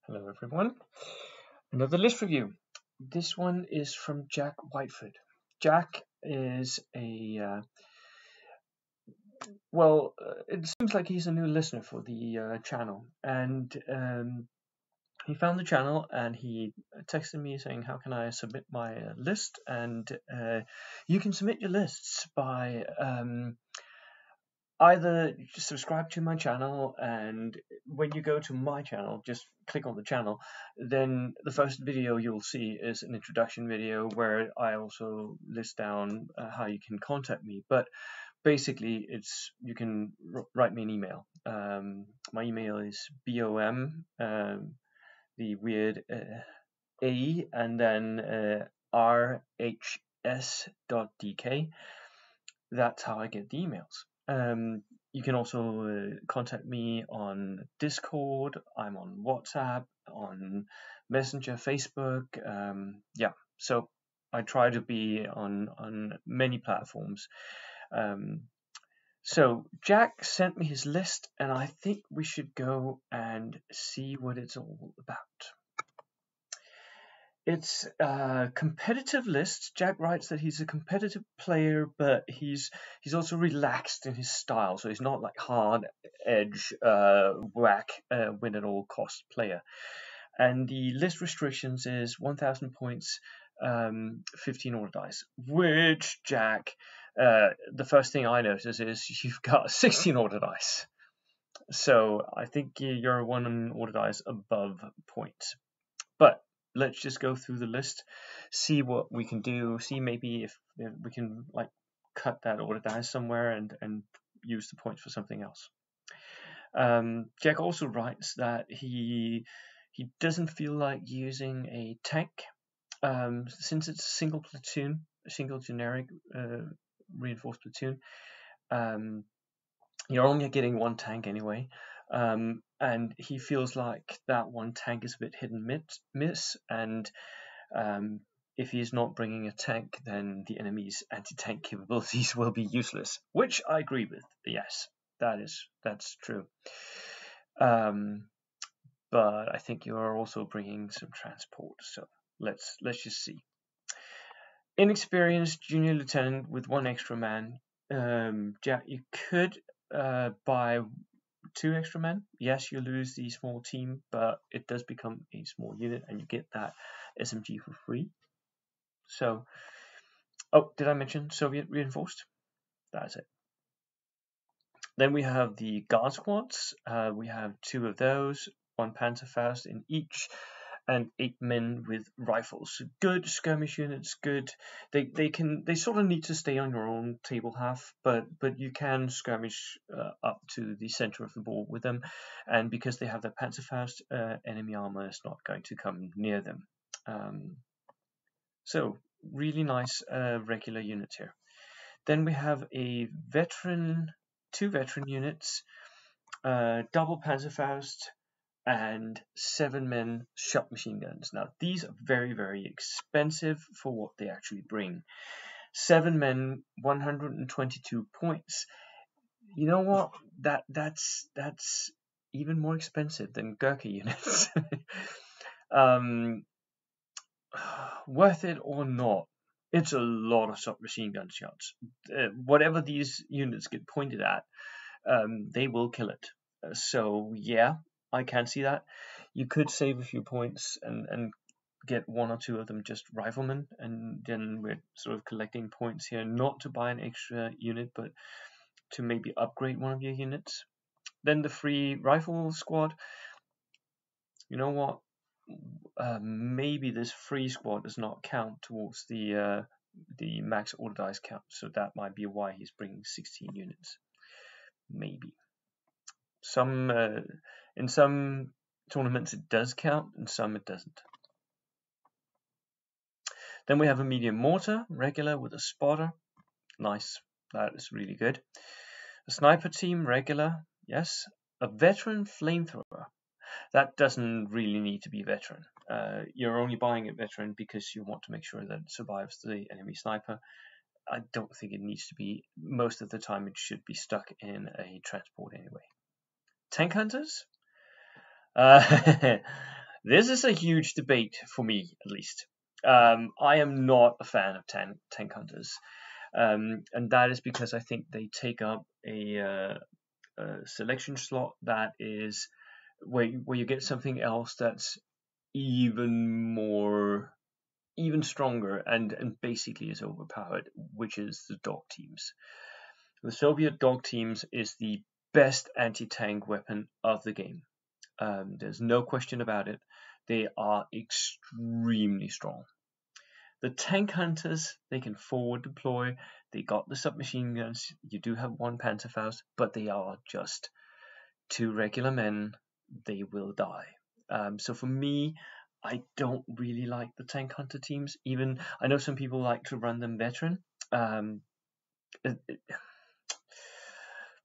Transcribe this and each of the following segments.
Hello everyone. Another list review. This one is from Jack Whitefoot. Jack is it seems like he's a new listener for the channel, and he found the channel and he texted me saying, "How can I submit my list?" And you can submit your lists by either subscribe to my channel, and when you go to my channel, just click on the channel. Then the first video you'll see is an introduction video where I also list down how you can contact me. But basically, you can write me an email. My email is bom the weird a and then rhs.dk. That's how I get the emails. You can also contact me on Discord. I'm on WhatsApp, on Messenger, Facebook. So I try to be on many platforms. So Jack sent me his list, and I think we should go and see what it's all about. It's a competitive list. Jack writes that he's a competitive player, but he's also relaxed in his style, so he's not like hard edge whack win at all cost player. And the list restrictions is 1,000 points, 15 order dice. Which, Jack, the first thing I notice is you've got 16 order dice. So I think you're one order dice above points. But let's just go through the list, see what we can do, see maybe if we can like cut that order dice somewhere and use the points for something else. Jack also writes that he doesn't feel like using a tank since it's a single platoon, a single generic reinforced platoon. You're only getting one tank anyway. And he feels like that one tank is a bit hit and miss, and if he's not bringing a tank, then the enemy's anti-tank capabilities will be useless, which I agree with. Yes, that's true. But I think you are also bringing some transport, so let's just see. Inexperienced junior lieutenant with one extra man. Jack, you could buy 2 extra men. Yes, you lose the small team, but it does become a small unit, and you get that SMG for free. So, oh, did I mention Soviet reinforced? That's it. Then we have the guard squads. We have 2 of those, 1 Panzerfaust in each, and 8 men with rifles. Good skirmish units. Good. They sort of need to stay on your own table half, but you can skirmish up to the center of the board with them, and because they have the Panzerfaust, enemy armor is not going to come near them. So really nice regular units here. Then we have a veteran, 2 veteran units, double Panzerfaust, and 7 men submachine guns. Now these are very, very expensive for what they actually bring. 7 men, 122 points. You know what? That's even more expensive than Gurkha units. Worth it or not? It's a lot of submachine gun shots. Whatever these units get pointed at, they will kill it. So yeah, I can see that. You could save a few points and get 1 or 2 of them just riflemen, and then we're sort of collecting points here, not to buy an extra unit, but to maybe upgrade one of your units. Then the free rifle squad. You know what? Maybe this free squad does not count towards the max order dice count, so that might be why he's bringing 16 units. Maybe. In some tournaments it does count, and some it doesn't. Then we have a medium mortar, regular with a spotter. Nice, that is really good. A sniper team, regular, yes. A veteran flamethrower. That doesn't really need to be veteran. You're only buying a veteran because you want to make sure that it survives the enemy sniper. I don't think it needs to be. Most of the time it should be stuck in a transport anyway. Tank hunters? This is a huge debate for me, at least. I am not a fan of tank hunters, and that is because I think they take up a selection slot that is where you get something else that's even stronger and basically is overpowered, which is the dog teams. The Soviet dog teams is the best anti-tank weapon of the game. There's no question about it. They are extremely strong. The tank hunters, they can forward deploy. They got the submachine guns. You do have one Panzerfaust, but they are just two regular men. They will die. So for me, I don't really like the tank hunter teams. Even I know some people like to run them veteran.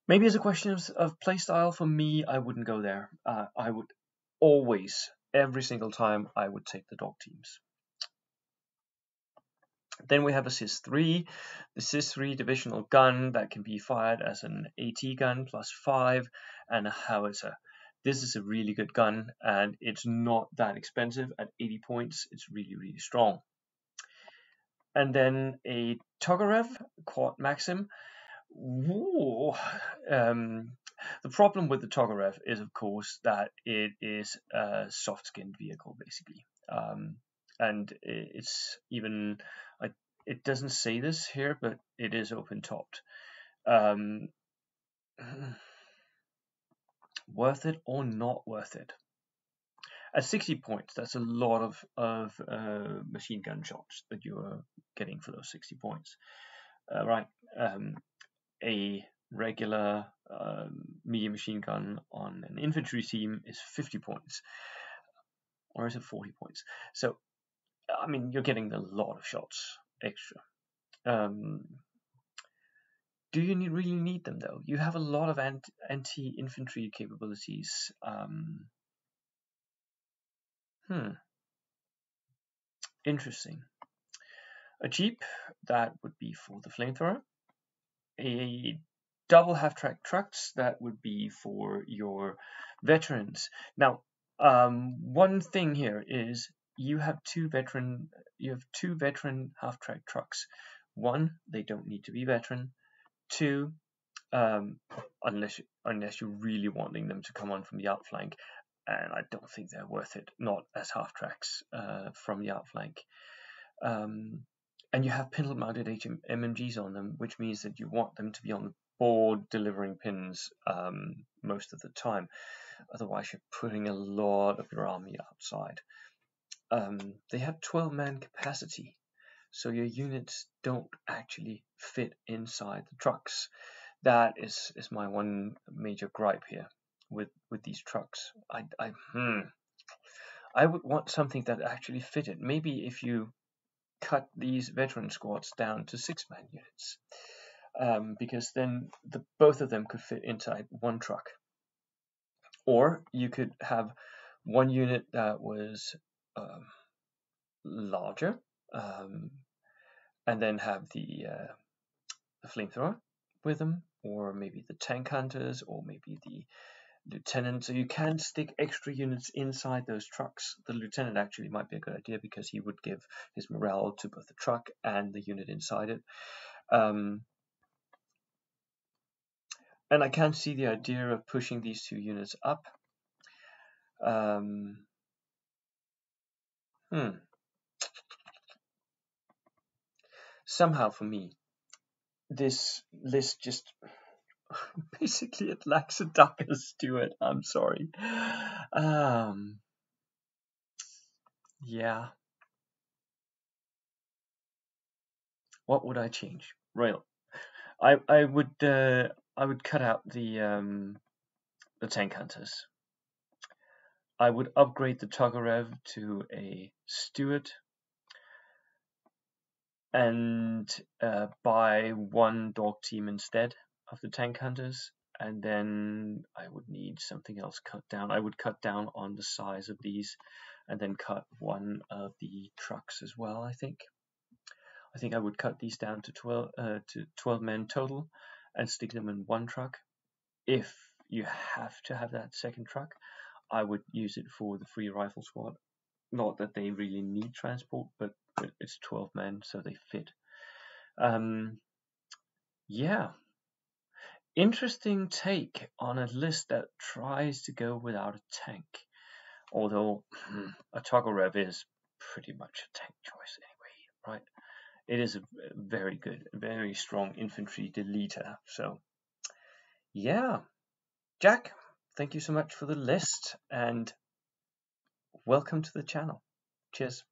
Maybe it's a question of playstyle. For me, I wouldn't go there. I would always, every single time, I would take the dog teams. Then we have a CIS-3, the CIS-3 divisional gun that can be fired as an AT gun +5 and a howitzer. This is a really good gun, and it's not that expensive. At 80 points, it's really, really strong. And then a Tokarev Quad Maxim. Ooh, the problem with the Tokarev is, of course, that it is a soft-skinned vehicle, basically. And it's even, it doesn't say this here, but it is open-topped. Worth it or not worth it? At 60 points, that's a lot of machine gun shots that you're getting for those 60 points. Right. A regular medium machine gun on an infantry team is 50 points, or is it 40 points? So, I mean, you're getting a lot of shots extra. Do you really need them, though? You have a lot of anti-infantry capabilities. Interesting. A Jeep, that would be for the flamethrower. A double half-track trucks, that would be for your veterans. Now, one thing here is you have two veteran half-track trucks. One, they don't need to be veteran. Two, unless you're really wanting them to come on from the outflank, and I don't think they're worth it, not as half-tracks from the outflank. And you have pintle-mounted MMGs on them, which means that you want them to be on the board delivering pins most of the time. Otherwise, you're putting a lot of your army outside. They have 12-man capacity, so your units don't actually fit inside the trucks. That is my one major gripe here with these trucks. I would want something that actually fitted. Maybe if you cut these veteran squads down to 6-man units, because then both of them could fit inside one truck. Or you could have one unit that was larger, and then have the flamethrower with them, or maybe the tank hunters, or maybe the lieutenant. So you can stick extra units inside those trucks. The lieutenant actually might be a good idea because he would give his morale to both the truck and the unit inside it. And I can see the idea of pushing these two units up. Somehow for me, this list just basically it lacks a Douglas Stewart. I'm sorry. Yeah. What would I change? Right. I would cut out the tank hunters. I would upgrade the Tokarev to a Stewart and buy one dog team instead of the tank hunters, and then I would need something else cut down. I would cut down on the size of these, and then cut one of the trucks as well. I think I would cut these down to 12 men total, and stick them in one truck. If you have to have that second truck, I would use it for the free rifle squad. Not that they really need transport, but it's 12 men, so they fit. Yeah, interesting take on a list that tries to go without a tank. Although a toggle rev is pretty much a tank choice anyway, right? It is a very good, very strong infantry deleter. So yeah, Jack, thank you so much for the list and welcome to the channel. Cheers.